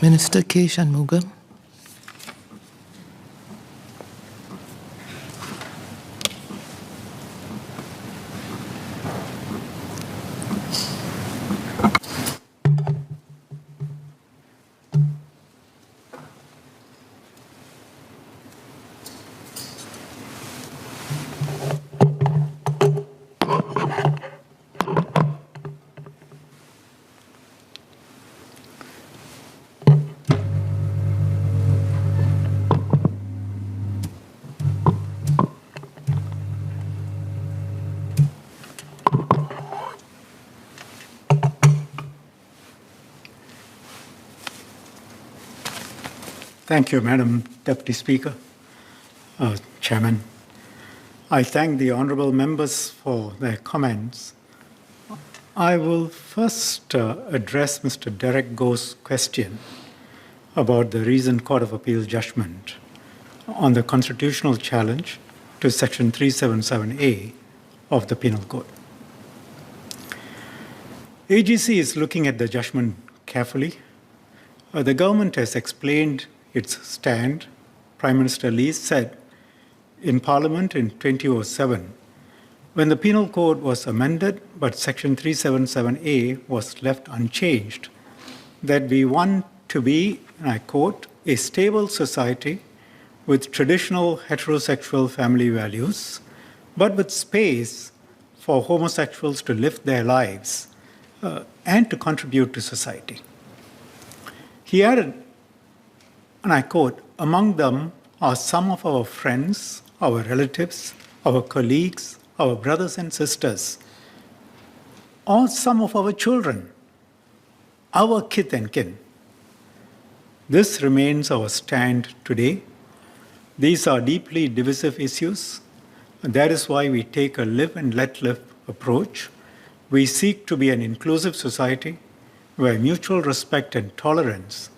Minister K Shanmugam. Thank you, Madam Deputy Speaker, Chairman. I thank the honourable members for their comments. I will first address Mr. Derek Goh's question about the recent Court of Appeal judgment on the constitutional challenge to Section 377A of the Penal Code. AGC is looking at the judgment carefully. The government has explained its stand. Prime Minister Lee said in Parliament in 2007, when the Penal Code was amended but Section 377A was left unchanged, that we want to be, and I quote, a stable society with traditional heterosexual family values, but with space for homosexuals to live their lives and to contribute to society. He added, and I quote, among them are some of our friends, our relatives, our colleagues, our brothers and sisters, or some of our children, our kith and kin. This remains our stand today. These are deeply divisive issues, and that is why we take a live and let live approach. We seek to be an inclusive society where mutual respect and tolerance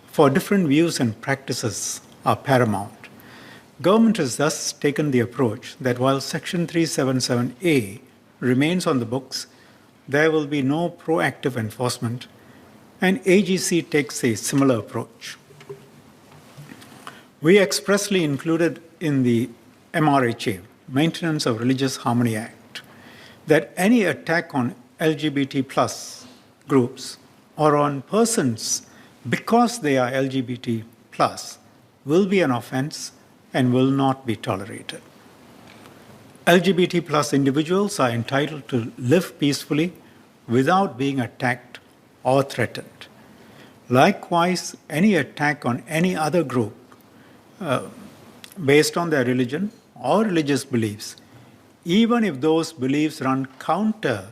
for different views and practices are paramount. Government has thus taken the approach that while Section 377A remains on the books, there will be no proactive enforcement, and AGC takes a similar approach. We expressly included in the MRHA, Maintenance of Religious Harmony Act, that any attack on LGBT plus groups or on persons because they are LGBT plus will be an offense and will not be tolerated. LGBT plus individuals are entitled to live peacefully without being attacked or threatened. Likewise, any attack on any other group based on their religion or religious beliefs, even if those beliefs run counter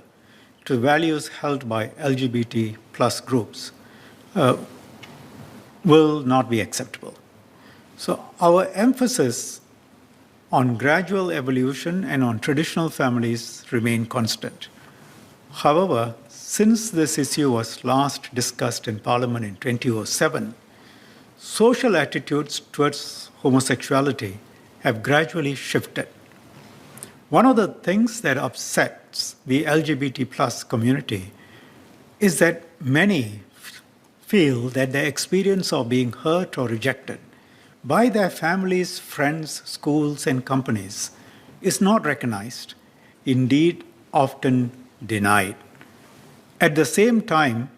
to values held by LGBT plus groups, will not be acceptable. So our emphasis on gradual evolution and on traditional families remain constant. However, since this issue was last discussed in Parliament in 2007, social attitudes towards homosexuality have gradually shifted. One of the things that upsets the LGBT plus community is that many feel that their experience of being hurt or rejected by their families, friends, schools, and companies is not recognized, indeed often denied. At the same time,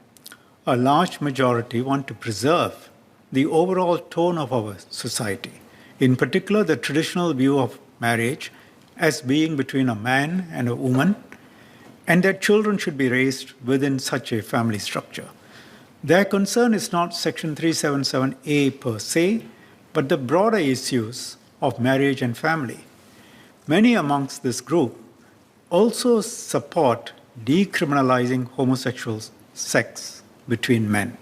a large majority want to preserve the overall tone of our society, in particular the traditional view of marriage as being between a man and a woman, and that children should be raised within such a family structure. Their concern is not Section 377A per se, but the broader issues of marriage and family. Many amongst this group also support decriminalizing homosexual sex between men.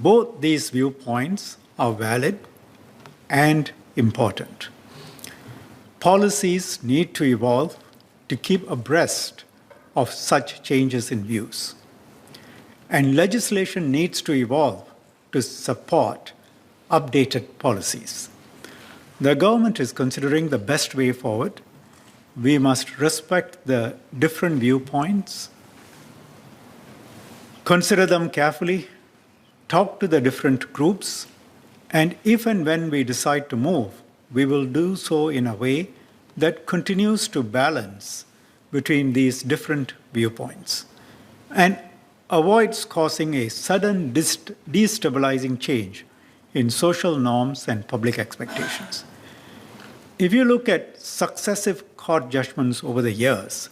Both these viewpoints are valid and important. Policies need to evolve to keep abreast of such changes in views. And legislation needs to evolve to support updated policies. The government is considering the best way forward. We must respect the different viewpoints, consider them carefully, talk to the different groups, and if and when we decide to move, we will do so in a way that continues to balance between these different viewpoints and avoids causing a sudden destabilizing change in social norms and public expectations. If you look at successive court judgments over the years,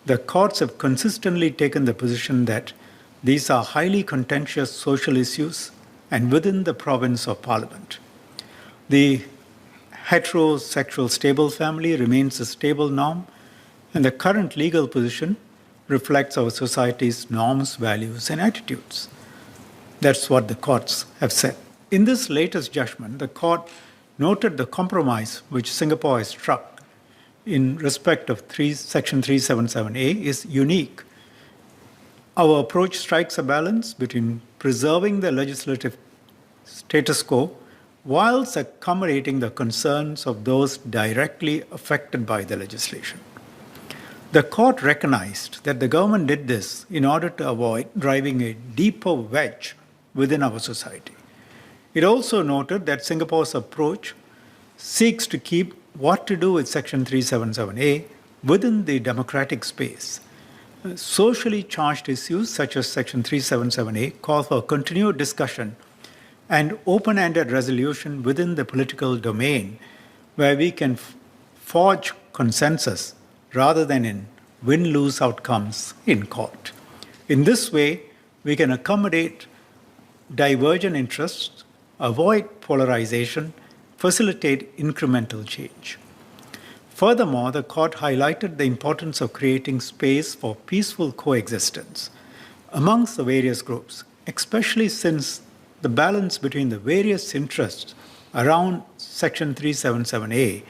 the courts have consistently taken the position that these are highly contentious social issues and within the province of Parliament. The heterosexual stable family remains a stable norm, and the current legal position reflects our society's norms, values, and attitudes. That's what the courts have said. In this latest judgment, the court noted the compromise which Singapore has struck in respect of Section 377A is unique. Our approach strikes a balance between preserving the legislative status quo whilst accommodating the concerns of those directly affected by the legislation. The court recognized that the government did this in order to avoid driving a deeper wedge within our society. It also noted that Singapore's approach seeks to keep what to do with Section 377A within the democratic space. Socially charged issues such as Section 377A call for continued discussion and open-ended resolution within the political domain where we can forge consensus rather than in win-lose outcomes in court. In this way, we can accommodate divergent interests, avoid polarization, facilitate incremental change. Furthermore, the court highlighted the importance of creating space for peaceful coexistence amongst the various groups, especially since the balance between the various interests around Section 377A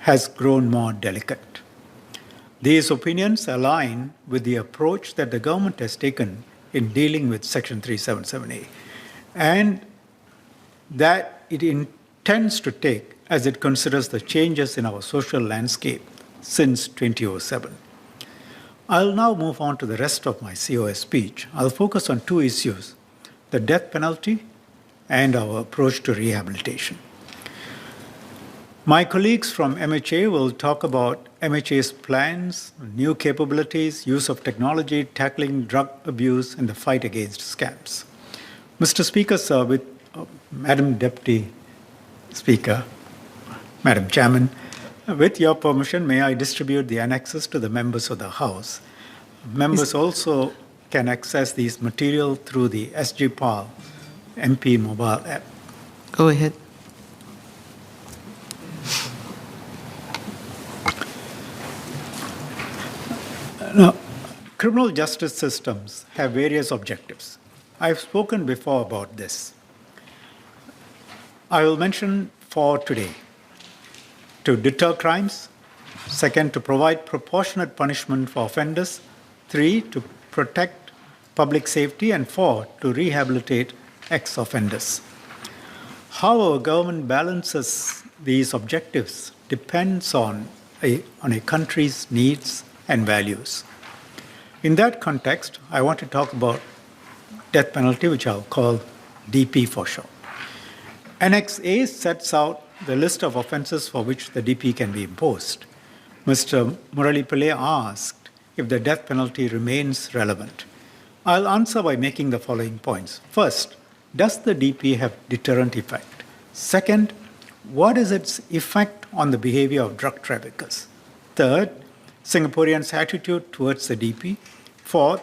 has grown more delicate. These opinions align with the approach that the government has taken in dealing with Section 377A and that it intends to take as it considers the changes in our social landscape since 2007. I'll now move on to the rest of my COS speech. I'll focus on two issues: the death penalty and our approach to rehabilitation. My colleagues from MHA will talk about MHA's plans, new capabilities, use of technology, tackling drug abuse, and the fight against scams. Mr. Speaker, sir, with Madam Deputy Speaker, Madam Chairman, with your permission, may I distribute the annexes to the members of the House? Members also can access these material through the SGPAL MP mobile app. Go ahead. Now, criminal justice systems have various objectives. I've spoken before about this. I will mention four today: to deter crimes, second, to provide proportionate punishment for offenders, three, to protect public safety, and four, to rehabilitate ex-offenders. How our government balances these objectives depends on a country's needs and values. In that context, I want to talk about death penalty, which I'll call DP for short. Annex A sets out the list of offenses for which the DP can be imposed. Mr. Murali Pillai asked if the death penalty remains relevant. I'll answer by making the following points. First, does the DP have deterrent effect? Second, what is its effect on the behavior of drug traffickers? Third, Singaporeans' attitude towards the DP. Fourth,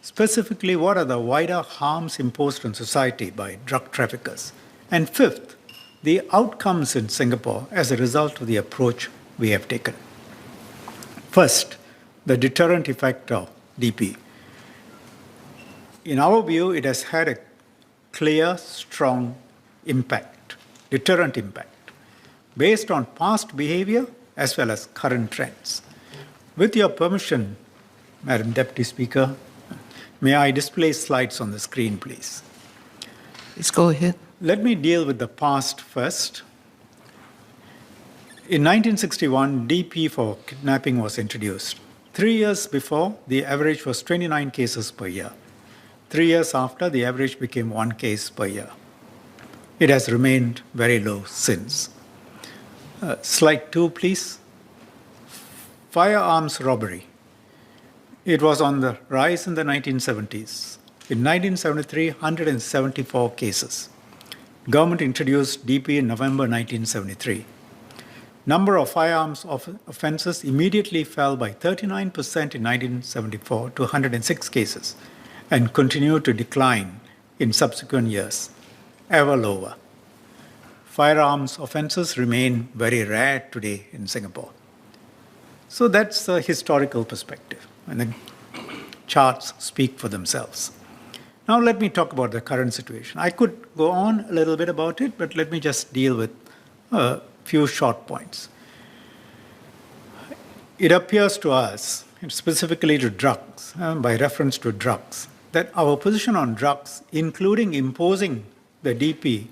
specifically, what are the wider harms imposed on society by drug traffickers? And fifth, the outcomes in Singapore as a result of the approach we have taken. First, the deterrent effect of DP. In our view, it has had a clear, strong impact, deterrent impact, based on past behavior as well as current trends. With your permission, Madam Deputy Speaker, may I display slides on the screen, please? Please go ahead. Let me deal with the past first. In 1961, DP for kidnapping was introduced. 3 years before, the average was 29 cases per year. 3 years after, the average became 1 case per year. It has remained very low since. Slide 2, please. Firearms robbery. It was on the rise in the 1970s. In 1973, 174 cases. Government introduced DP in November 1973. Number of firearms offenses immediately fell by 39% in 1974 to 106 cases and continued to decline in subsequent years, ever lower. Firearms offenses remain very rare today in Singapore. So that's the historical perspective, and the charts speak for themselves. Now let me talk about the current situation. I could go on a little bit about it, but let me just deal with a few short points. It appears to us, and specifically to drugs, by reference to drugs, that our position on drugs, including imposing the DP,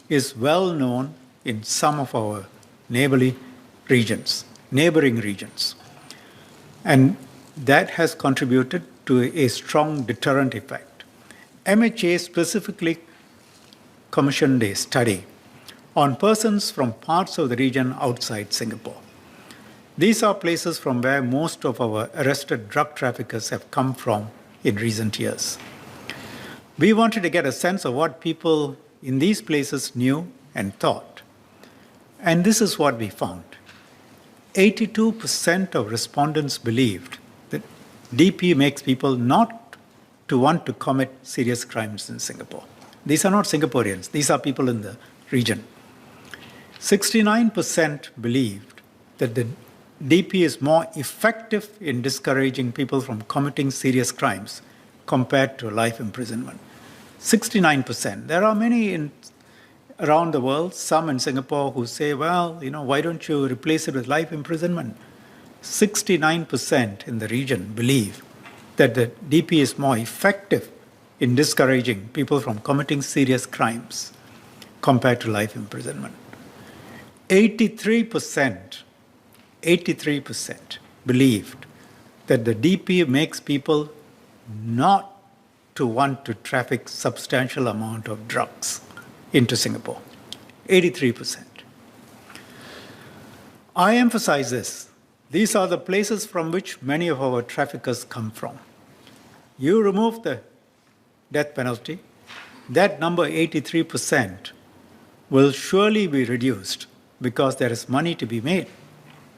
is well known in some of our neighboring regions. And that has contributed to a strong deterrent effect. MHA specifically commissioned a study on persons from parts of the region outside Singapore. These are places from where most of our arrested drug traffickers have come from in recent years. We wanted to get a sense of what people in these places knew and thought. And this is what we found. 82% of respondents believed that DP makes people not to want to commit serious crimes in Singapore. These are not Singaporeans. These are people in the region. 69% believed that the DP is more effective in discouraging people from committing serious crimes compared to life imprisonment. 69%. There are many around the world, some in Singapore, who say, well, why don't you replace it with life imprisonment? 69% in the region believe that the DP is more effective in discouraging people from committing serious crimes compared to life imprisonment. 83% believed that the DP makes people not to want to traffic substantial amount of drugs into Singapore. 83%. I emphasize this. These are the places from which many of our traffickers come from. You remove the death penalty, that number 83% will surely be reduced because there is money to be made.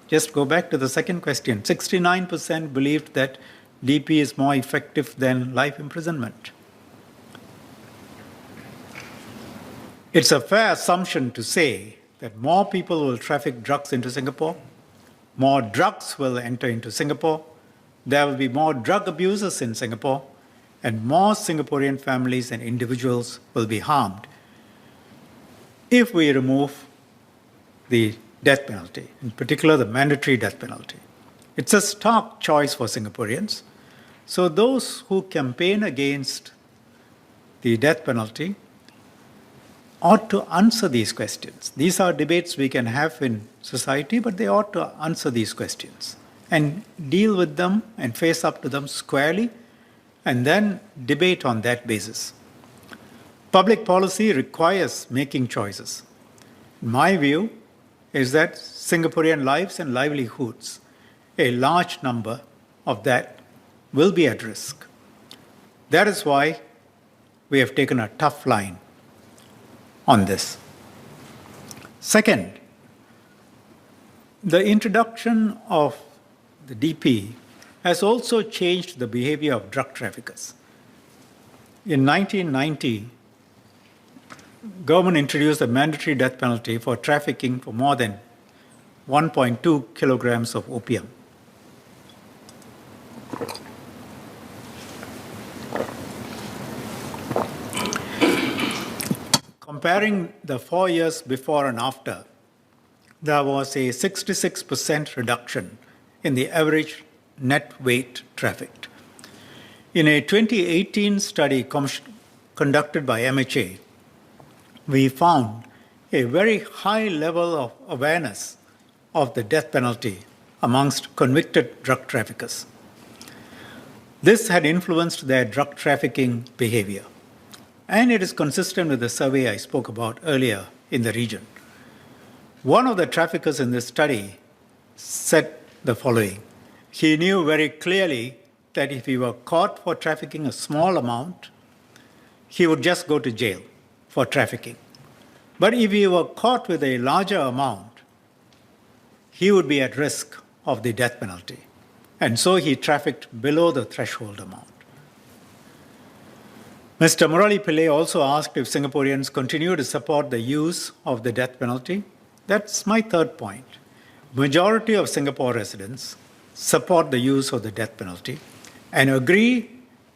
Just go back to the second question. 69% believed that DP is more effective than life imprisonment. It's a fair assumption to say that more people will traffic drugs into Singapore, more drugs will enter into Singapore, there will be more drug abusers in Singapore, and more Singaporean families and individuals will be harmed if we remove the death penalty, in particular the mandatory death penalty. It's a stark choice for Singaporeans. So those who campaign against the death penalty ought to answer these questions. These are debates we can have in society, but they ought to answer these questions and deal with them and face up to them squarely and then debate on that basis. Public policy requires making choices. My view is that Singaporean lives and livelihoods, a large number of that will be at risk. That is why we have taken a tough line on this. Second, the introduction of the DP has also changed the behavior of drug traffickers. In 1990, government introduced a mandatory death penalty for trafficking for more than 1.2 kilograms of opium. Comparing the 4 years before and after, there was a 66% reduction in the average net weight trafficked. In a 2018 study conducted by MHA, we found a very high level of awareness of the death penalty amongst convicted drug traffickers. This had influenced their drug trafficking behavior. And it is consistent with the survey I spoke about earlier in the region. One of the traffickers in this study said the following. He knew very clearly that if he were caught for trafficking a small amount, he would just go to jail for trafficking. But if he were caught with a larger amount, he would be at risk of the death penalty. And so he trafficked below the threshold amount. Mr. Murali Pillai also asked if Singaporeans continue to support the use of the death penalty. That's my third point. Majority of Singapore residents support the use of the death penalty and agree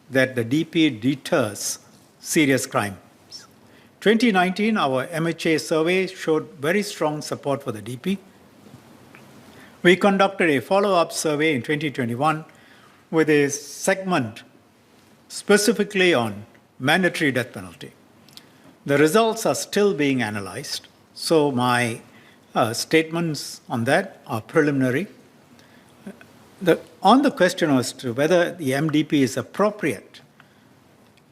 that the DP deters serious crimes. 2019, our MHA survey showed very strong support for the DP. We conducted a follow-up survey in 2021 with a segment specifically on mandatory death penalty. The results are still being analyzed, so my statements on that are preliminary. On the question as to whether the MDP is appropriate,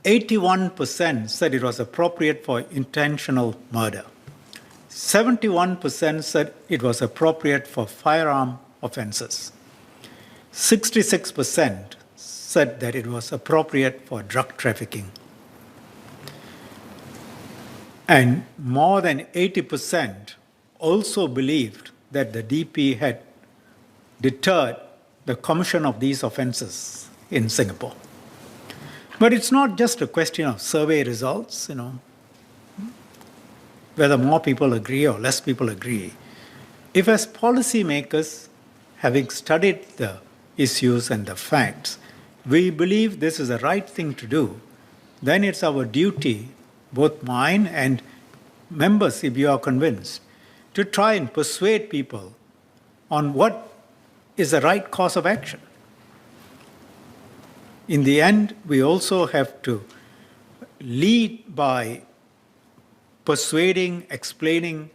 81% said it was appropriate for intentional murder. 71% said it was appropriate for firearm offenses. 66% said that it was appropriate for drug trafficking. And more than 80% also believed that the DP had deterred the commission of these offenses in Singapore. But it's not just a question of survey results, whether more people agree or less people agree. If as policymakers, having studied the issues and the facts, we believe this is the right thing to do, then it's our duty, both mine and members, if you are convinced, to try and persuade people on what is the right course of action. In the end, we also have to lead by persuading, explaining,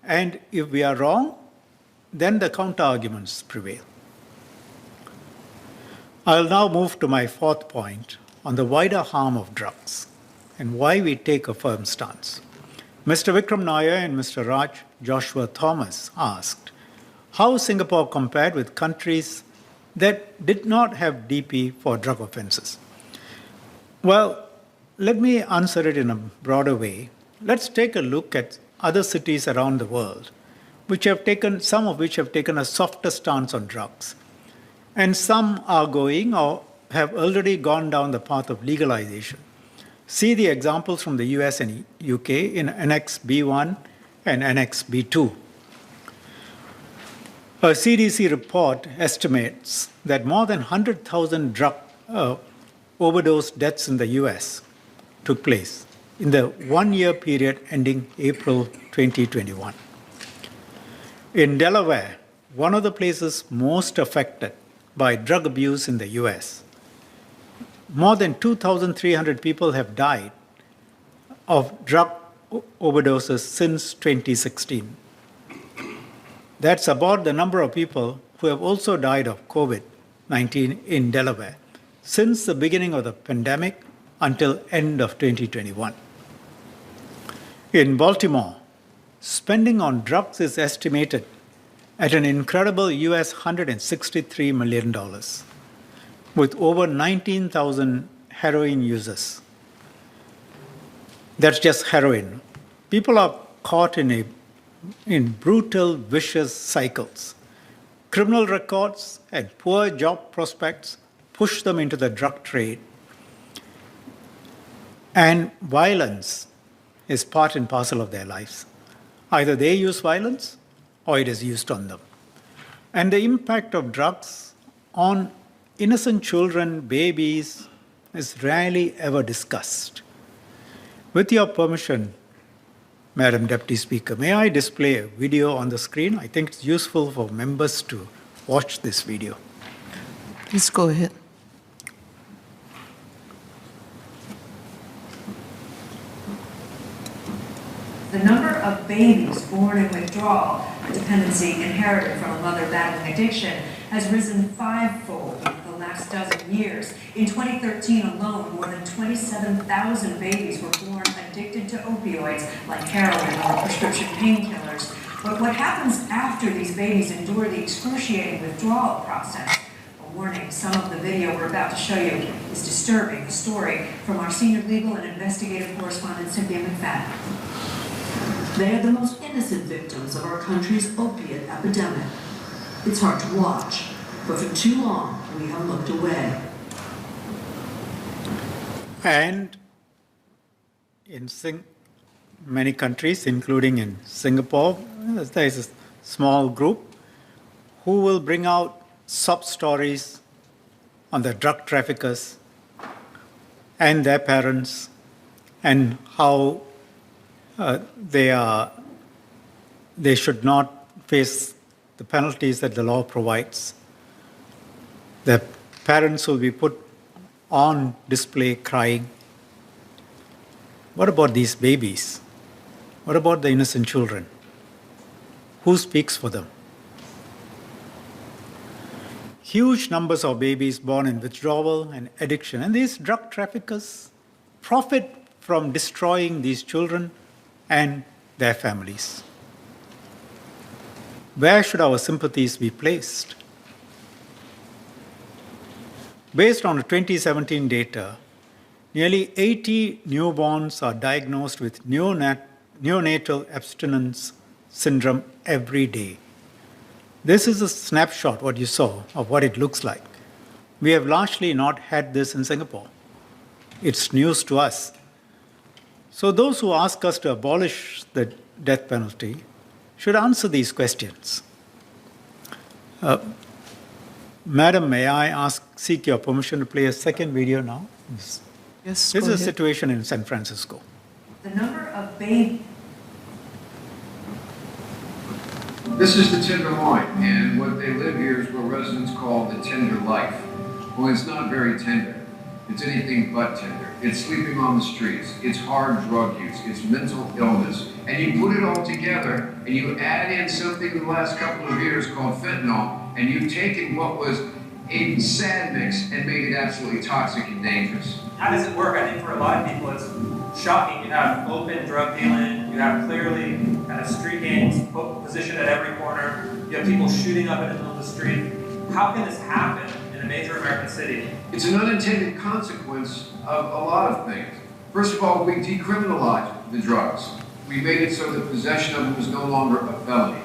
and if we are wrong, then the counter-arguments prevail. I'll now move to my fourth point on the wider harm of drugs and why we take a firm stance. Mr. Vikram Nair and Mr. Raj Joshua Thomas asked how Singapore compared with countries that did not have DP for drug offenses. Well, let me answer it in a broader way. Let's take a look at other cities around the world, some of which have taken a softer stance on drugs. And some are going or have already gone down the path of legalization. See the examples from the US and UK in Annex B1 and Annex B2. A CDC report estimates that more than 100,000 drug overdose deaths in the US took place in the one-year period ending April 2021. In Delaware, one of the places most affected by drug abuse in the US, more than 2,300 people have died of drug overdoses since 2016. That's about the number of people who have also died of COVID-19 in Delaware since the beginning of the pandemic until end of 2021. In Baltimore, spending on drugs is estimated at an incredible US $163 million, with over 19,000 heroin users. That's just heroin. People are caught in brutal, vicious cycles. Criminal records and poor job prospects push them into the drug trade. And violence is part and parcel of their lives. Either they use violence or it is used on them. And the impact of drugs on innocent children, babies, is rarely ever discussed. With your permission, Madam Deputy Speaker, may I display a video on the screen? I think it's useful for members to watch this video. Please go ahead. The number of babies born in withdrawal, a dependency inherited from a mother battling addiction, has risen fivefold in the last last dozen years. In 2013 alone, more than 27,000 babies were born addicted to opioids like heroin or prescription painkillers. But what happens after these babies endure the excruciating withdrawal process? A warning, some of the video we're about to show you is disturbing. A story from our senior legal and investigative correspondent, Cynthia McFadden. They are the most innocent victims of our country's opiate epidemic. It's hard to watch, but for too long we have looked away. And in many countries, including in Singapore, there is a small group who will bring out sub-stories on the drug traffickers and their parents and how they should not face the penalties that the law provides. The parents will be put on display crying. What about these babies? What about the innocent children? Who speaks for them? Huge numbers of babies born in withdrawal and addiction, and these drug traffickers profit from destroying these children and their families. Where should our sympathies be placed? Based on the 2017 data, nearly 80 newborns are diagnosed with neonatal abstinence syndrome every day. This is a snapshot, what you saw, of what it looks like. We have largely not had this in Singapore. It's news to us. So those who ask us to abolish the death penalty should answer these questions. Madam, may I seek your permission to play a second video now? Yes, This go is a ahead. situation in San Francisco. The number of babies. This is the Tenderloin, and what they live here is what residents call the tender life. Well, it's not very tender. It's anything but tender. It's sleeping on the streets. It's hard drug use. It's mental illness. And you put it all together, and you add in something in the last couple of years called fentanyl, and you've taken what was a sad mix and made it absolutely toxic and dangerous. How does it work? I think for a lot of people it's shocking. You have open drug dealing, you have clearly kind of street gangs positioned at every corner, you have people shooting up in the middle of the street. How can this happen in a major American city? It's an unintended consequence of a lot of things. First of all, we decriminalized the drugs. We made it so that possession of them was no longer a felony.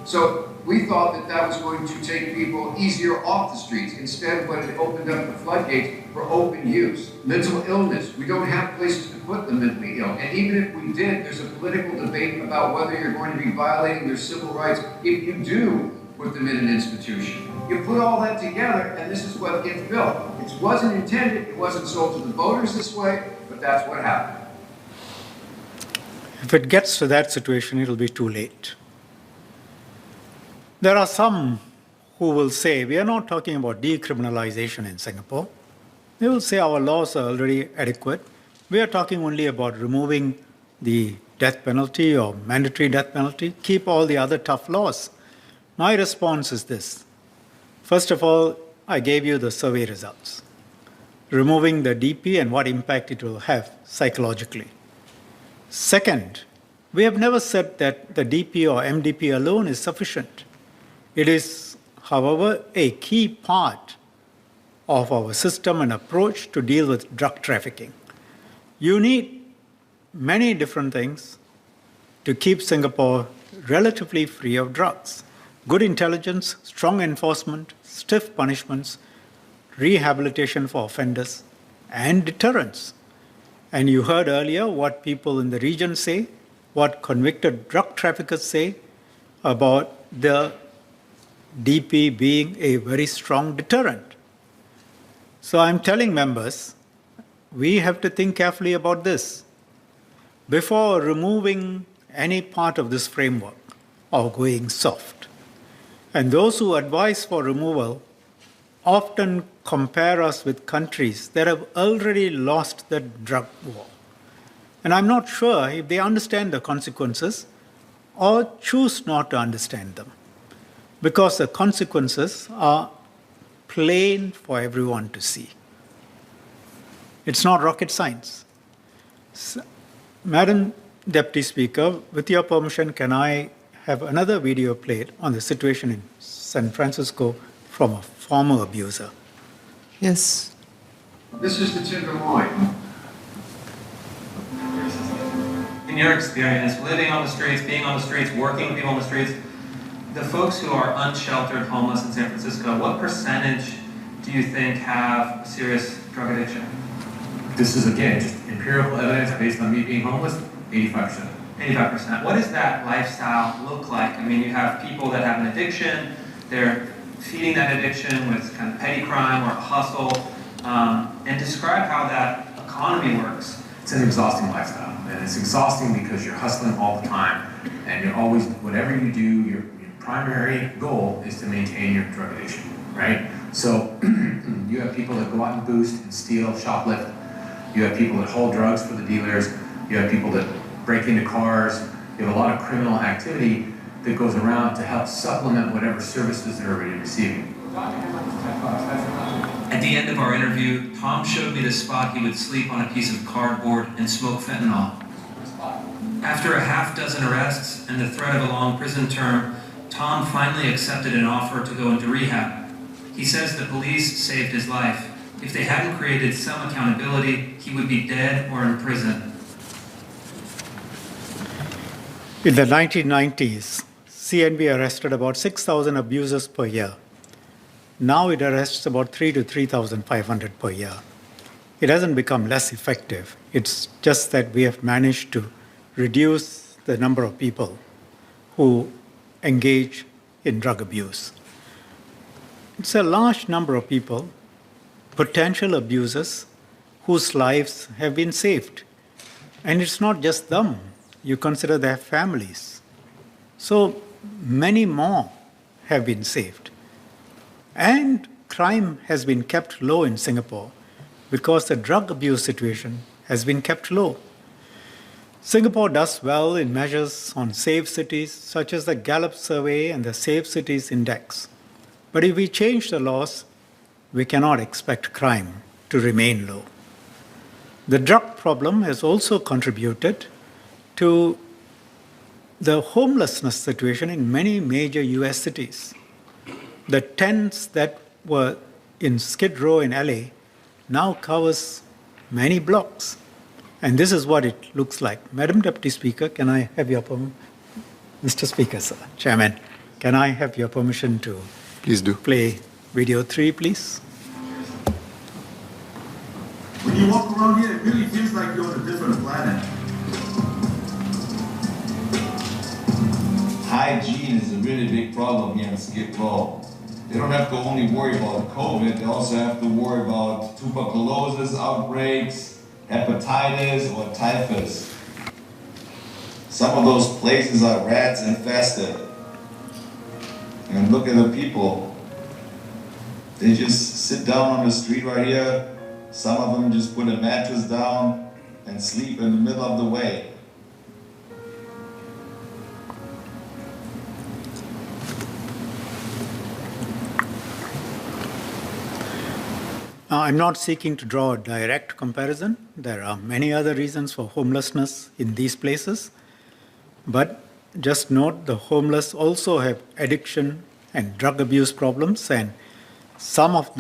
So we thought that that was going to take people easier off the streets. Instead, what it opened up the floodgates for open use. Mental illness. We don't have places to put the mentally ill. And even if we did, there's a political debate about whether you're going to be violating their civil rights if you do put them in an institution. You put all that together, and this is what gets built. It wasn't intended, it wasn't sold to the voters this way, but that's what happened. If it gets to that situation, it'll be too late. There are some who will say, we are not talking about decriminalization in Singapore. They will say our laws are already adequate. We are talking only about removing the death penalty or mandatory death penalty. Keep all the other tough laws. My response is this. First of all, I gave you the survey results. Removing the DP and what impact it will have psychologically. Second, we have never said that the DP or MDP alone is sufficient. It is, however, a key part of our system and approach to deal with drug trafficking. You need many different things to keep Singapore relatively free of drugs. Good intelligence, strong enforcement, stiff punishments, rehabilitation for offenders, and deterrence. And you heard earlier what people in the region say, what convicted drug traffickers say about the DP being a very strong deterrent. So I'm telling members, we have to think carefully about this before removing any part of this framework or going soft. And those who advise for removal often compare us with countries that have already lost the drug war. And I'm not sure if they understand the consequences or choose not to understand them, because the consequences are plain for everyone to see. It's not rocket science. Madam Deputy Speaker, with your permission, can I have another video played on the situation in San Francisco from a former abuser? Yes. This is the Tenderloin. In your experience, living on the streets, being on the streets, working with people on the streets, the folks who are unsheltered, homeless in San Francisco, what percentage do you think have a serious drug addiction? This is, again, just empirical evidence based on me being homeless, 85%. 85%. What does that lifestyle look like? I mean, you have people that have an addiction, they're feeding that addiction with kind of petty crime or hustle, and describe how that economy works. It's an exhausting lifestyle, and it's exhausting because you're hustling all the time, and you're always, whatever you do, your primary goal is to maintain your drug addiction, right? So you have people that go out and boost and steal, shoplift. You have people that hold drugs for the dealers. You have people that break into cars. You have a lot of criminal activity that goes around to help supplement whatever services they're already receiving. At the end of our interview, Tom showed me the spot he would sleep on a piece of cardboard and smoke fentanyl. After a half dozen arrests and the threat of a long prison term, Tom finally accepted an offer to go into rehab. He says the police saved his life. If they hadn't created some accountability, he would be dead or in prison. In the 1990s, CNB arrested about 6,000 abusers per year. Now it arrests about 3,000 to 3,500 per year. It hasn't become less effective. It's just that we have managed to reduce the number of people who engage in drug abuse. It's a large number of people, potential abusers, whose lives have been saved. And it's not just them. You consider their families. So many more have been saved. And crime has been kept low in Singapore because the drug abuse situation has been kept low. Singapore does well in measures on safe cities, such as the Gallup survey and the Safe Cities Index. But if we change the laws, we cannot expect crime to remain low. The drug problem has also contributed to the homelessness situation in many major US cities. The tents that were in Skid Row in LA now covers many blocks. And this is what it looks like. Madam Deputy Speaker, can I have your permission? Mr. Speaker, sir, Chairman, can I have your permission to Please do. play video 3, please? When you walk around here, it really feels like you're on a different planet. Hygiene is a really big problem here in Skid Row. They don't have to only worry about COVID, they also have to worry about tuberculosis outbreaks, hepatitis, or typhus. Some of those places are rats infested. And look at the people. They just sit down on the street right here. Some of them just put a mattress down and sleep in the middle of the way. I'm not seeking to draw a direct comparison. There are many other reasons for homelessness in these places. But just note the homeless also have addiction and drug abuse problems, and some of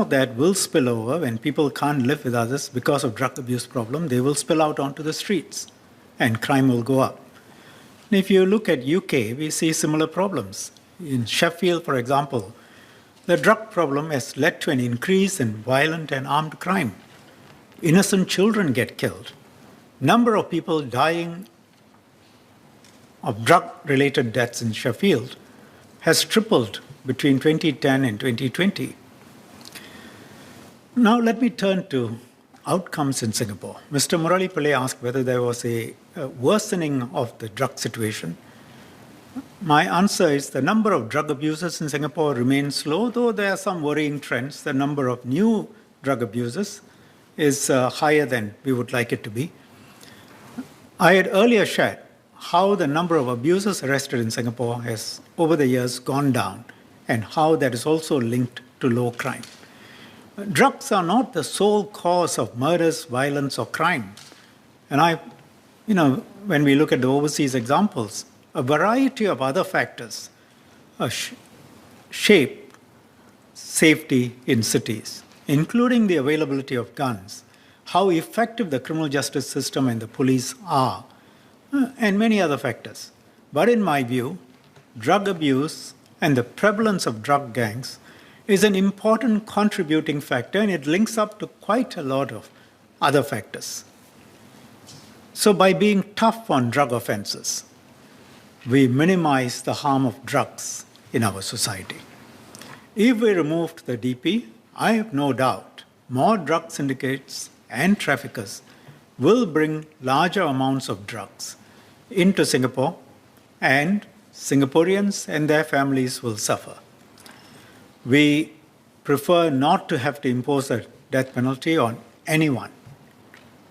that will spill over when people can't live with others because of drug abuse problem. They will spill out onto the streets and crime will go up. And if you look at UK, we see similar problems. In Sheffield, for example, the drug problem has led to an increase in violent and armed crime. Innocent children get killed. Number of people dying of drug-related deaths in Sheffield has tripled between 2010 and 2020. Now let me turn to outcomes in Singapore. Mr. Murali Pillai asked whether there was a worsening of the drug situation. My answer is the number of drug abusers in Singapore remains low, though there are some worrying trends. The number of new drug abusers is higher than we would like it to be. I had earlier shared how the number of abusers arrested in Singapore has, over the years, gone down, and how that is also linked to low crime. Drugs are not the sole cause of murders, violence, or crime. And when we look at the overseas examples, a variety of other factors shape safety in cities, including the availability of guns, how effective the criminal justice system and the police are, and many other factors. But in my view, drug abuse and the prevalence of drug gangs is an important contributing factor, and it links up to quite a lot of other factors. So by being tough on drug offenses, we minimize the harm of drugs in our society. If we removed the DP, I have no doubt more drug syndicates and traffickers will bring larger amounts of drugs into Singapore, and Singaporeans and their families will suffer. We prefer not to have to impose a death penalty on anyone,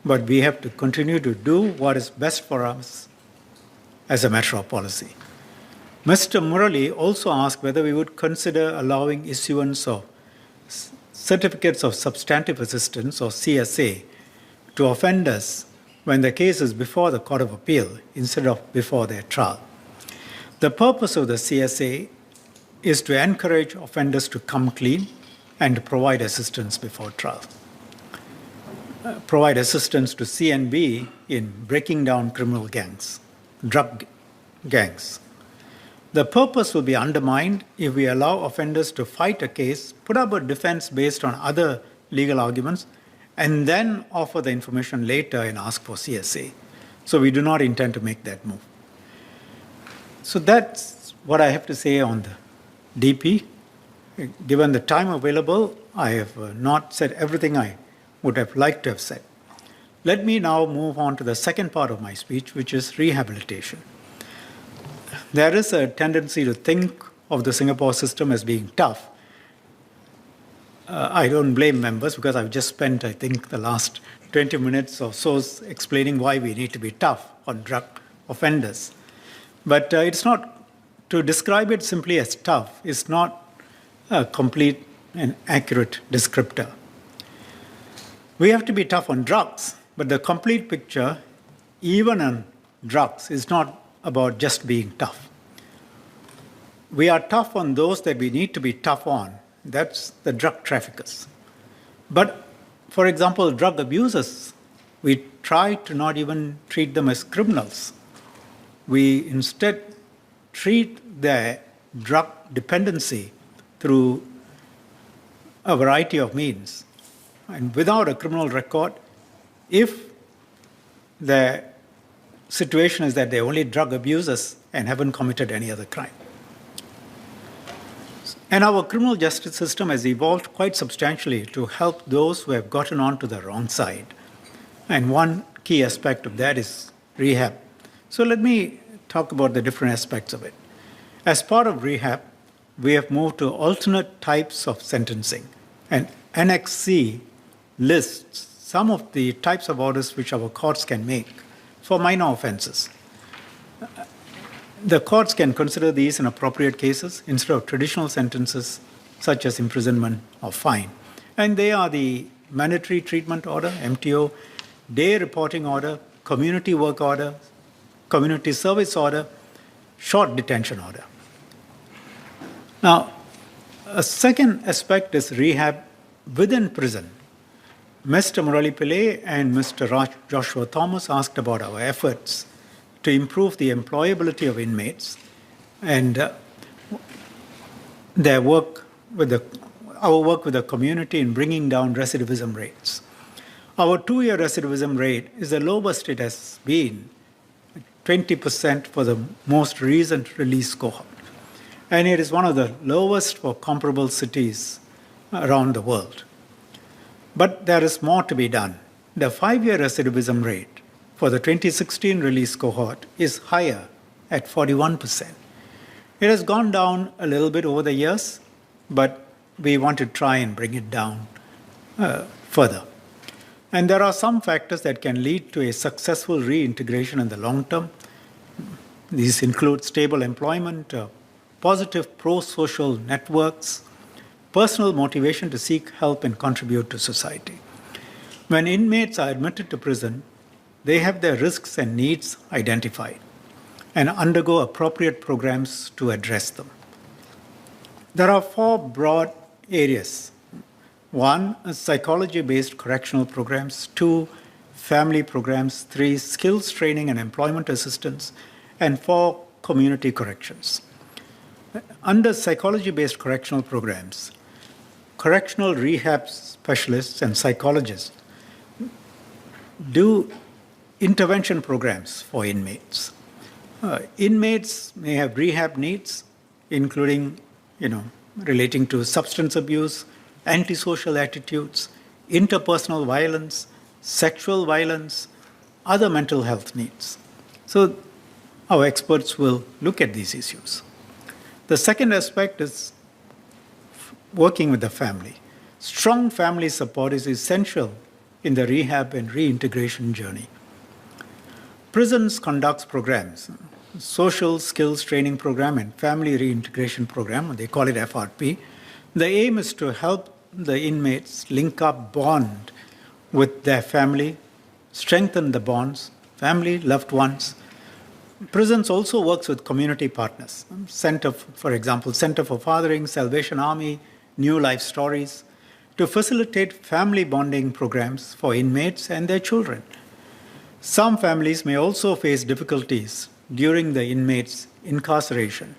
but we have to continue to do what is best for us as a matter of policy. Mr. Murali also asked whether we would consider allowing issuance of certificates of substantive assistance, or CSA, to offenders when the case is before the Court of Appeal instead of before their trial. The purpose of the CSA is to encourage offenders to come clean and to provide assistance before trial. Provide assistance to CNB in breaking down criminal gangs, drug gangs. The purpose will be undermined if we allow offenders to fight a case, put up a defense based on other legal arguments, and then offer the information later and ask for CSA. So we do not intend to make that move. So that's what I have to say on the DP. Given the time available, I have not said everything I would have liked to have said. Let me now move on to the second part of my speech, which is rehabilitation. There is a tendency to think of the Singapore system as being tough. I don't blame members, because I've just spent, I think, the last 20 minutes or so explaining why we need to be tough on drug offenders. But it's not, to describe it simply as tough is not a complete and accurate descriptor. We have to be tough on drugs, but the complete picture, even on drugs, is not about just being tough. We are tough on those that we need to be tough on. That's the drug traffickers. But, for example, drug abusers, we try to not even treat them as criminals. We instead treat their drug dependency through a variety of means. And without a criminal record, if the situation is that they're only drug abusers and haven't committed any other crime. And our criminal justice system has evolved quite substantially to help those who have gotten onto the wrong side. And one key aspect of that is rehab. So let me talk about the different aspects of it. As part of rehab, we have moved to alternate types of sentencing. And Annex C lists some of the types of orders which our courts can make for minor offenses. The courts can consider these in appropriate cases instead of traditional sentences such as imprisonment or fine. And they are the mandatory treatment order, MTO, day reporting order, community work order, community service order, short detention order. Now, a second aspect is rehab within prison. Mr. Murali Pillai and Mr. Joshua Thomas asked about our efforts to improve the employability of inmates and our work with the community in bringing down recidivism rates. Our 2-year recidivism rate is the lowest it has been, 20% for the most recent release cohort. And it is one of the lowest for comparable cities around the world. But there is more to be done. The 5-year recidivism rate for the 2016 release cohort is higher at 41%. It has gone down a little bit over the years, but we want to try and bring it down further. And there are some factors that can lead to a successful reintegration in the long term. These include stable employment, positive pro-social networks, personal motivation to seek help and contribute to society. When inmates are admitted to prison, they have their risks and needs identified and undergo appropriate programs to address them. There are 4 broad areas. 1, psychology-based correctional programs. 2, family programs. 3, skills training and employment assistance. And 4, community corrections. Under psychology-based correctional programs, correctional rehab specialists and psychologists do intervention programs for inmates. Inmates may have rehab needs, including, relating to substance abuse, antisocial attitudes, interpersonal violence, sexual violence, other mental health needs. So our experts will look at these issues. The second aspect is working with the family. Strong family support is essential in the rehab and reintegration journey. Prisons conducts programs, social skills training program and family reintegration program, they call it FRP. The aim is to help the inmates link up, bond with their family, strengthen the bonds, family, loved ones. Prisons also works with community partners. For example, Center for Fathering, Salvation Army, New Life Stories, to facilitate family bonding programs for inmates and their children. Some families may also face difficulties during the inmate's incarceration.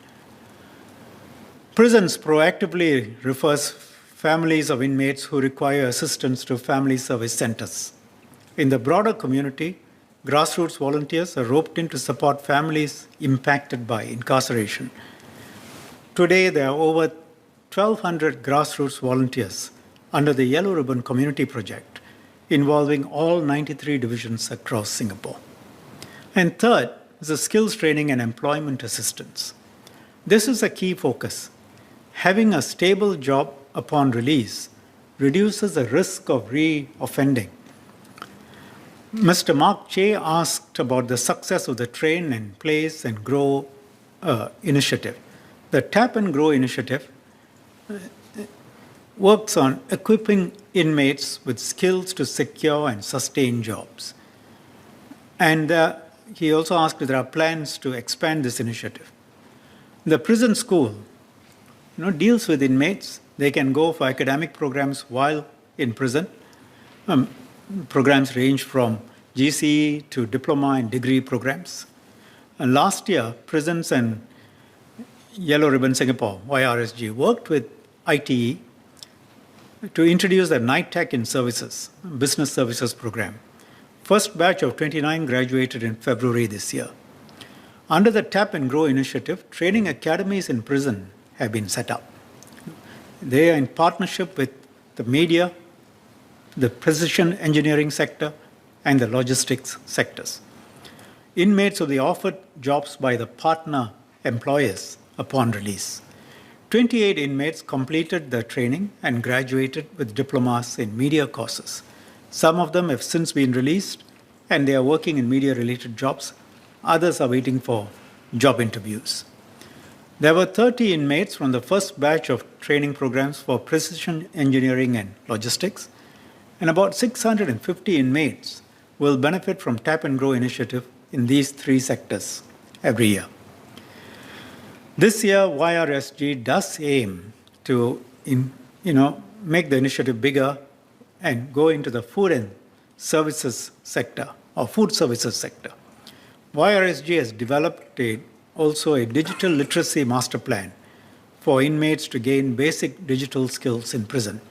Prisons proactively refers families of inmates who require assistance to family service centers. In the broader community, grassroots volunteers are roped in to support families impacted by incarceration. Today, there are over 1,200 grassroots volunteers under the Yellow Ribbon Community Project, involving all 93 divisions across Singapore. And third is the skills training and employment assistance. This is a key focus. Having a stable job upon release reduces the risk of re-offending. Mr. Mark Che asked about the success of the Train and Place and Grow initiative. The Tap and Grow initiative works on equipping inmates with skills to secure and sustain jobs. And he also asked if there are plans to expand this initiative. The prison school deals with inmates. They can go for academic programs while in prison. Programs range from GCE to diploma and degree programs. And last year, Prisons and Yellow Ribbon Singapore, YRSG, worked with ITE to introduce the Night Tech in Services, Business Services program. First batch of 29 graduated in February this year. Under the Tap and Grow initiative, training academies in prison have been set up. They are in partnership with the media, the precision engineering sector, and the logistics sectors. Inmates will be offered jobs by the partner employers upon release. 28 inmates completed the training and graduated with diplomas in media courses. Some of them have since been released and they are working in media-related jobs. Others are waiting for job interviews. There were 30 inmates from the first batch of training programs for precision engineering and logistics, and about 650 inmates will benefit from Tap and Grow initiative in these 3 sectors every year. This year, YRSG does aim to make the initiative bigger and go into the food and services sector, or food services sector. YRSG has developed also a digital literacy master plan for inmates to gain basic digital skills in prison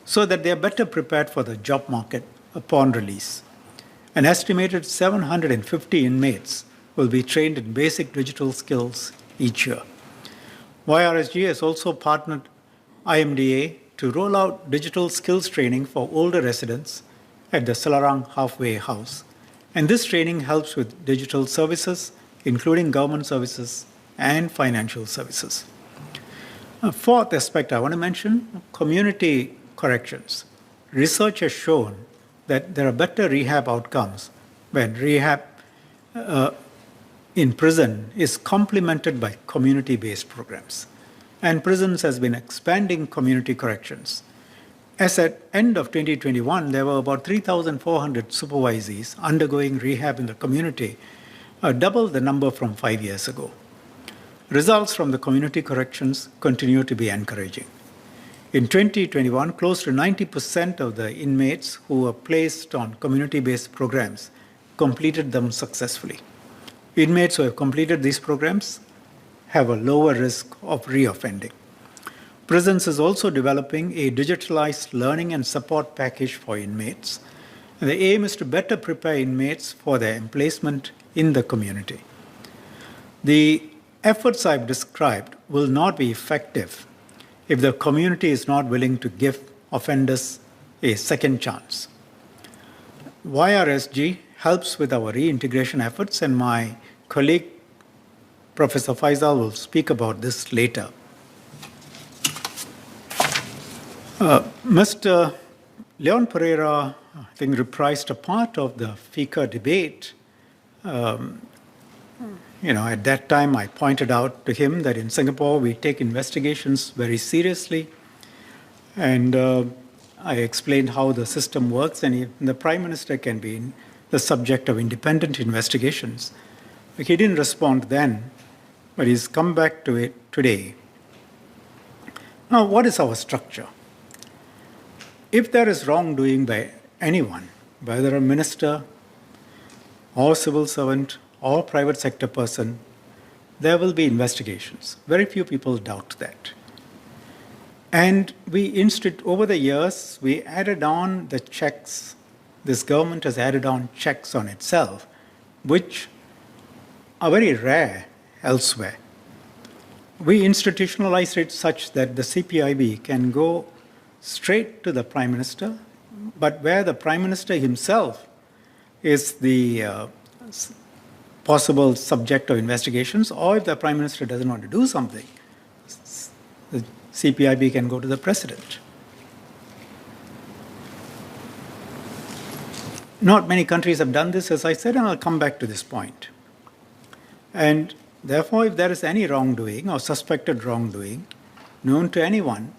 so that they are better prepared for the job market upon release. An estimated 750 inmates will be trained in basic digital skills each year. YRSG has also partnered IMDA to roll out digital skills training for older residents at the Selarang Halfway House. And this training helps with digital services, including government services and financial services. A fourth aspect I want to mention, community corrections. Research has shown that there are better rehab outcomes when rehab in prison is complemented by community-based programs. and prisons has been expanding community corrections. As at end of 2021, there were about 3,400 supervisees undergoing rehab in the community, double the number from 5 years ago. Results from the community corrections continue to be encouraging. In 2021, close to 90% of the inmates who were placed on community-based programs completed them successfully. Inmates who have completed these programs have a lower risk of reoffending. Prisons is also developing a digitalized learning and support package for inmates. And the aim is to better prepare inmates for their emplacement in the community. The efforts I've described will not be effective if the community is not willing to give offenders a second chance. YRSG helps with our reintegration efforts, and my colleague, Professor Faisal, will speak about this later. Mr. Leon Pereira, I think, reprised a part of the FICA debate. At that time, I pointed out to him that in Singapore, we take investigations very seriously. And I explained how the system works, and the Prime Minister can be the subject of independent investigations. He didn't respond then, but he's come back to it today. Now, what is our structure? If there is wrongdoing by anyone, whether a minister or civil servant or private sector person, there will be investigations. Very few people doubt that. And over the years, we added on the checks. This government has added on checks on itself, which are very rare elsewhere. We institutionalized it such that the CPIB can go straight to the Prime Minister, but where the Prime Minister himself is the possible subject of investigations, or if the Prime Minister doesn't want to do something, the CPIB can go to the President. Not many countries have done this, as I said, and I'll come back to this point. And therefore, if there is any wrongdoing or suspected wrongdoing known to anyone,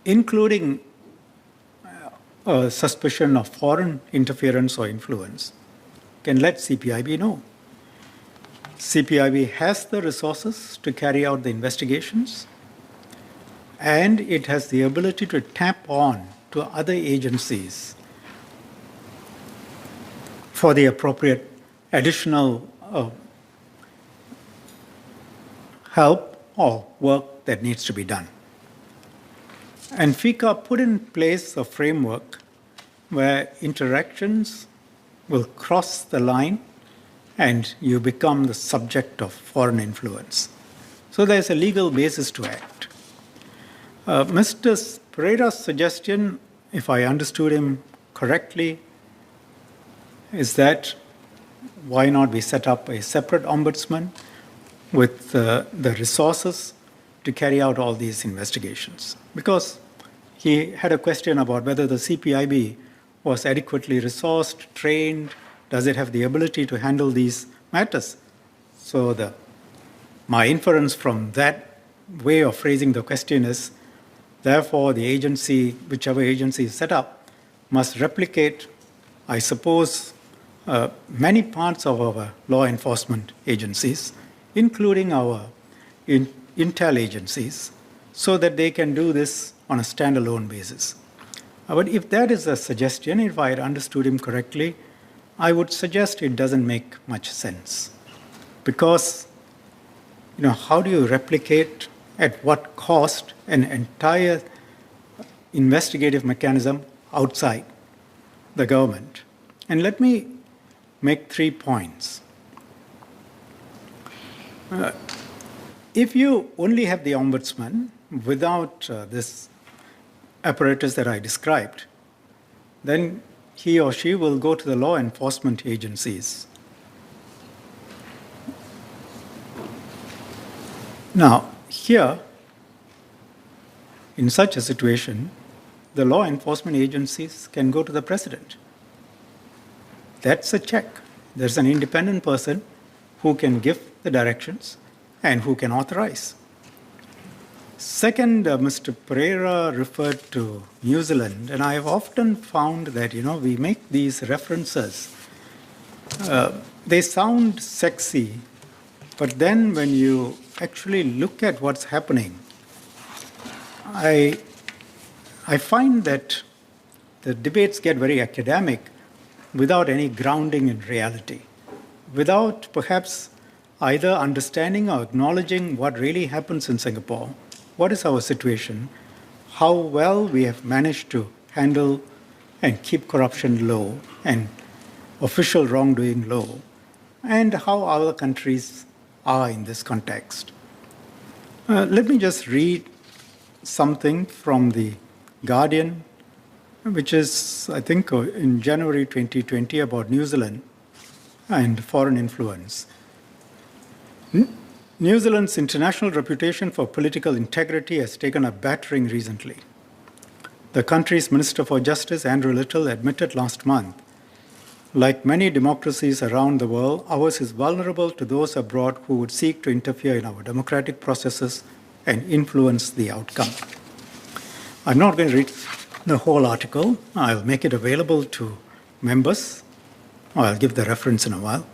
including a suspicion of foreign interference or influence, can let CPIB know. CPIB has the resources to carry out the investigations, and it has the ability to tap on to other agencies for the appropriate additional help or work that needs to be done. And FICA put in place a framework where interactions will cross the line and you become the subject of foreign influence. So there's a legal basis to act. Mr. Pereira's suggestion, if I understood him correctly, is that why not we set up a separate ombudsman with the resources to carry out all these investigations? Because he had a question about whether the CPIB was adequately resourced, trained, does it have the ability to handle these matters? So my inference from that way of phrasing the question is, therefore, the agency, whichever agency is set up, must replicate, I suppose, many parts of our law enforcement agencies, including our intel agencies, so that they can do this on a standalone basis. But if that is a suggestion, if I had understood him correctly, I would suggest it doesn't make much sense. Because, how do you replicate, at what cost, an entire investigative mechanism outside the government? And let me make 3 points. If you only have the ombudsman without this apparatus that I described, then he or she will go to the law enforcement agencies. Now, here, in such a situation, the law enforcement agencies can go to the President. That's a check. There's an independent person who can give the directions and who can authorize. Second, Mr. Pereira referred to New Zealand, and I have often found that, we make these references. They sound sexy, but then when you actually look at what's happening, I find that the debates get very academic without any grounding in reality, without perhaps either understanding or acknowledging what really happens in Singapore, what is our situation, how well we have managed to handle and keep corruption low and official wrongdoing low, and how other countries are in this context. Let me just read something from the Guardian, which is, I think, in January 2020 about New Zealand and foreign influence. New Zealand's international reputation for political integrity has taken a battering recently. The country's Minister for Justice, Andrew Little, admitted last month, like many democracies around the world, ours is vulnerable to those abroad who would seek to interfere in our democratic processes and influence the outcome. I'm not going to read the whole article. I'll make it available to members. I'll give the reference in a while.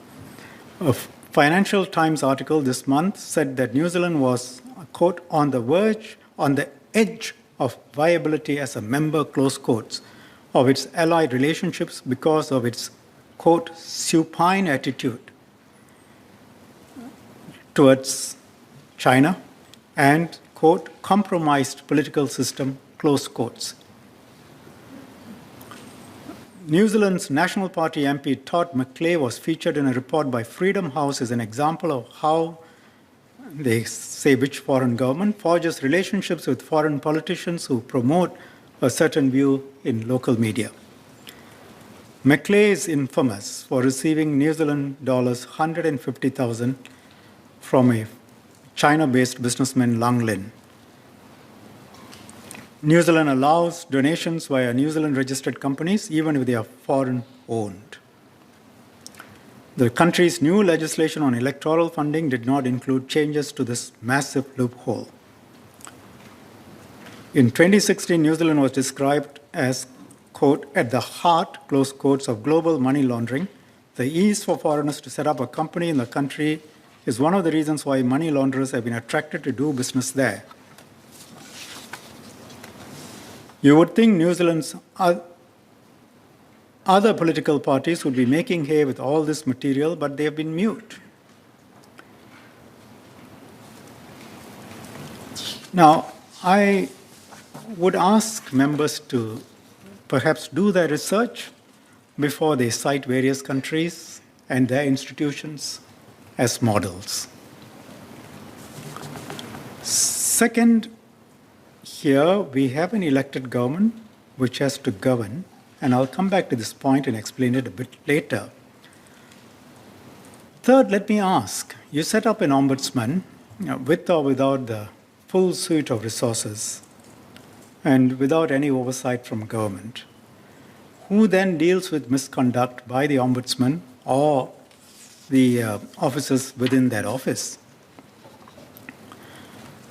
A Financial Times article this month said that New Zealand was, quote, on the edge of viability as a member, close quotes, of its allied relationships because of its, quote, supine attitude towards China and, quote, compromised political system, close quotes. New Zealand's National Party MP Todd McClay was featured in a report by Freedom House as an example of how, they say which foreign government, forges relationships with foreign politicians who promote a certain view in local media. McClay is infamous for receiving New Zealand dollars 150,000 from a China-based businessman Lang Lin. New Zealand allows donations via New Zealand-registered companies, even if they are foreign-owned. The country's new legislation on electoral funding did not include changes to this massive loophole. In 2016, New Zealand was described as, quote, at the heart, close quotes, of global money laundering. The ease for foreigners to set up a company in the country is one of the reasons why money launderers have been attracted to do business there. You would think New Zealand's other political parties would be making hay with all this material, but they have been mute. Now, I would ask members to perhaps do their research before they cite various countries and their institutions as models. Second, here we have an elected government which has to govern, and I'll come back to this point and explain it a bit later. Third, let me ask, you set up an ombudsman, with or without the full suite of resources and without any oversight from government. Who then deals with misconduct by the ombudsman or the officers within that office?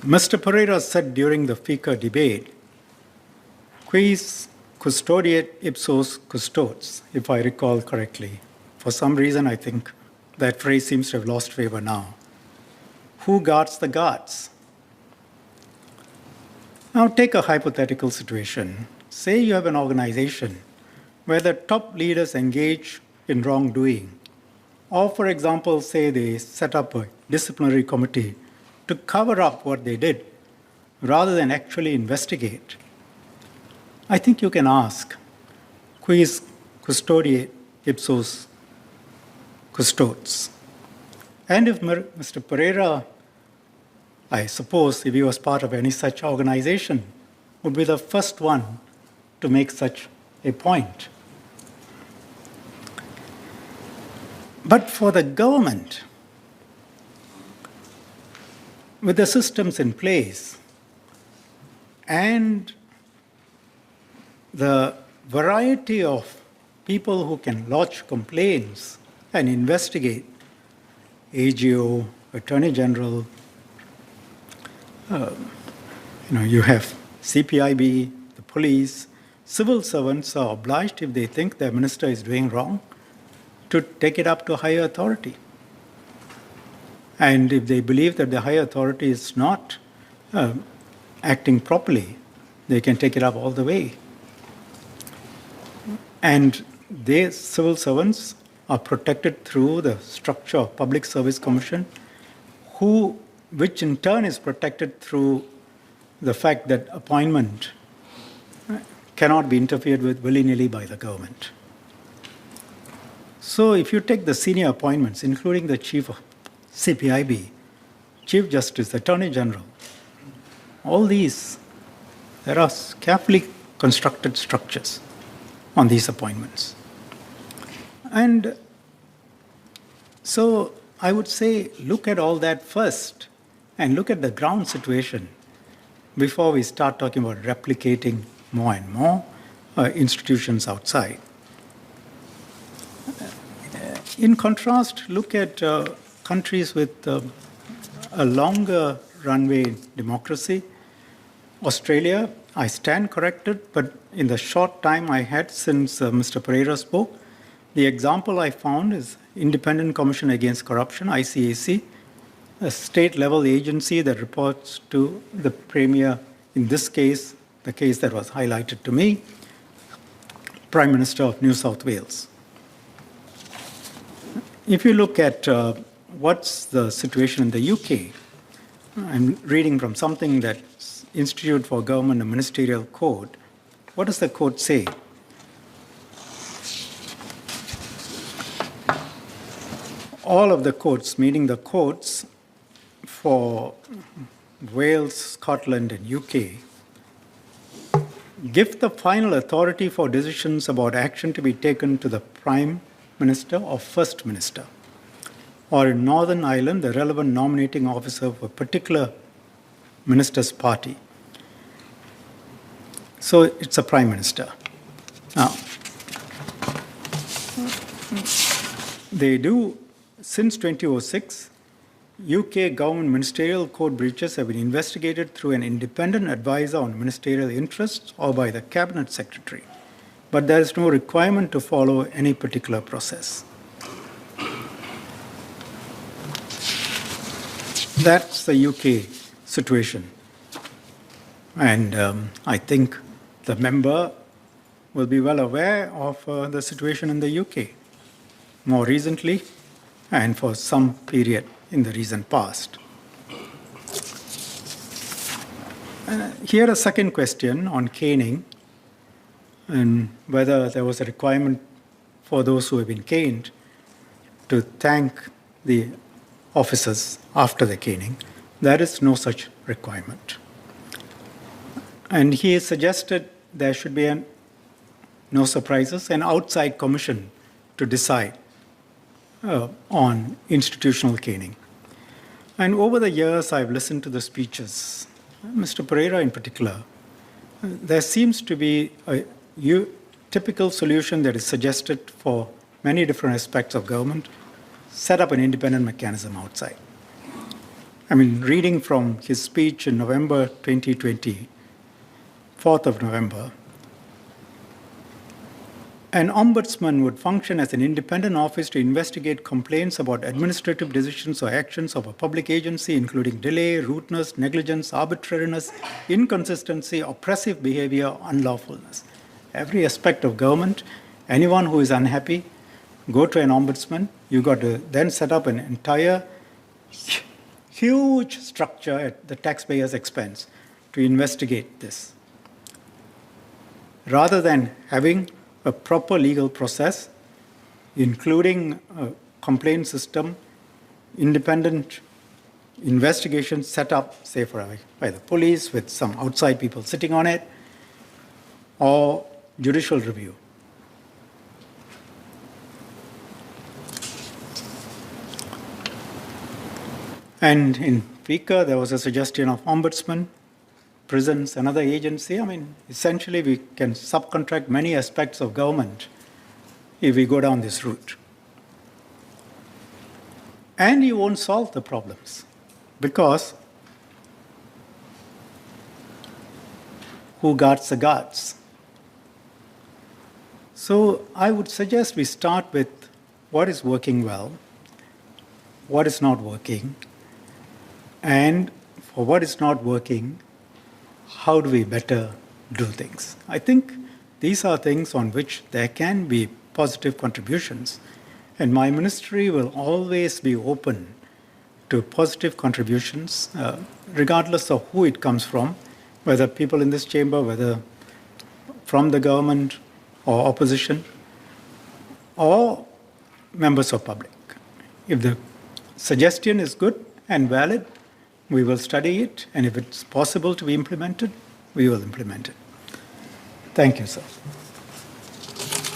Mr. Pereira said during the FICA debate, quis custodiet ipsos custodes, if I recall correctly. For some reason, I think that phrase seems to have lost favor now. Who guards the guards? Now take a hypothetical situation. Say you have an organization where the top leaders engage in wrongdoing, or for example, say they set up a disciplinary committee to cover up what they did rather than actually investigate. I think you can ask, quis custodiet ipsos custodes? And if Mr. Pereira, I suppose if he was part of any such organization, would be the first one to make such a point. But for the government, with the systems in place and the variety of people who can lodge complaints and investigate, AGO, Attorney General, You have CPIB, the police, civil servants are obliged, if they think their minister is doing wrong, to take it up to higher authority. And if they believe that the higher authority is not acting properly, they can take it up all the way. And they, civil servants, are protected through the structure of Public Service Commission, which in turn is protected through the fact that appointment cannot be interfered with willy-nilly by the government. So if you take the senior appointments, including the chief of CPIB, Chief Justice, Attorney General, all these, there are carefully constructed structures on these appointments. And so I would say look at all that first and look at the ground situation before we start talking about replicating more and more institutions outside. In contrast, look at countries with a longer runway in democracy. Australia, I stand corrected, but in the short time I had since Mr. Pereira spoke, the example I found is Independent Commission Against Corruption, ICAC, a state-level agency that reports to the Premier, in this case, the case that was highlighted to me, Prime Minister of New South Wales. If you look at what's the situation in the UK, I'm reading from something that's Institute for Government and Ministerial Code. What does the code say? All of the courts, meaning the courts for Wales, Scotland, and UK, give the final authority for decisions about action to be taken to the Prime Minister or First Minister, or in Northern Ireland, the relevant nominating officer for a particular minister's party. So it's a Prime Minister. Now, they do, since 2006, UK government ministerial code breaches have been investigated through an independent advisor on ministerial interests or by the Cabinet Secretary, but there is no requirement to follow any particular process. That's the UK situation. And I think the member will be well aware of the situation in the UK more recently and for some period in the recent past. Here a second question on caning and whether there was a requirement for those who have been caned to thank the officers after the caning. There is no such requirement. And he suggested there should be, no surprises, an outside commission to decide on institutional caning. And over the years, I've listened to the speeches, Mr. Pereira in particular. There seems to be a typical solution that is suggested for many different aspects of government: set up an independent mechanism outside. I mean, reading from his speech in November 2020, 4th of November, an ombudsman would function as an independent office to investigate complaints about administrative decisions or actions of a public agency, including delay, rudeness, negligence, arbitrariness, inconsistency, oppressive behavior, unlawfulness. Every aspect of government, anyone who is unhappy, go to an ombudsman. You've got to then set up an entire huge structure at the taxpayer's expense to investigate this. Rather than having a proper legal process, including a complaint system, independent investigation set up, say, by the police with some outside people sitting on it, or judicial review. And in FICA, there was a suggestion of ombudsman, prisons, another agency. I mean, essentially, we can subcontract many aspects of government if we go down this route. And you won't solve the problems because who guards the guards. So I would suggest we start with what is working well, what is not working, and for what is not working, how do we better do things? I think these are things on which there can be positive contributions, and my ministry will always be open to positive contributions, regardless of who it comes from, whether people in this chamber, whether from the government or opposition, or members of public. If the suggestion is good and valid, we will study it, and if it's possible to be implemented, we will implement it. Thank you, sir.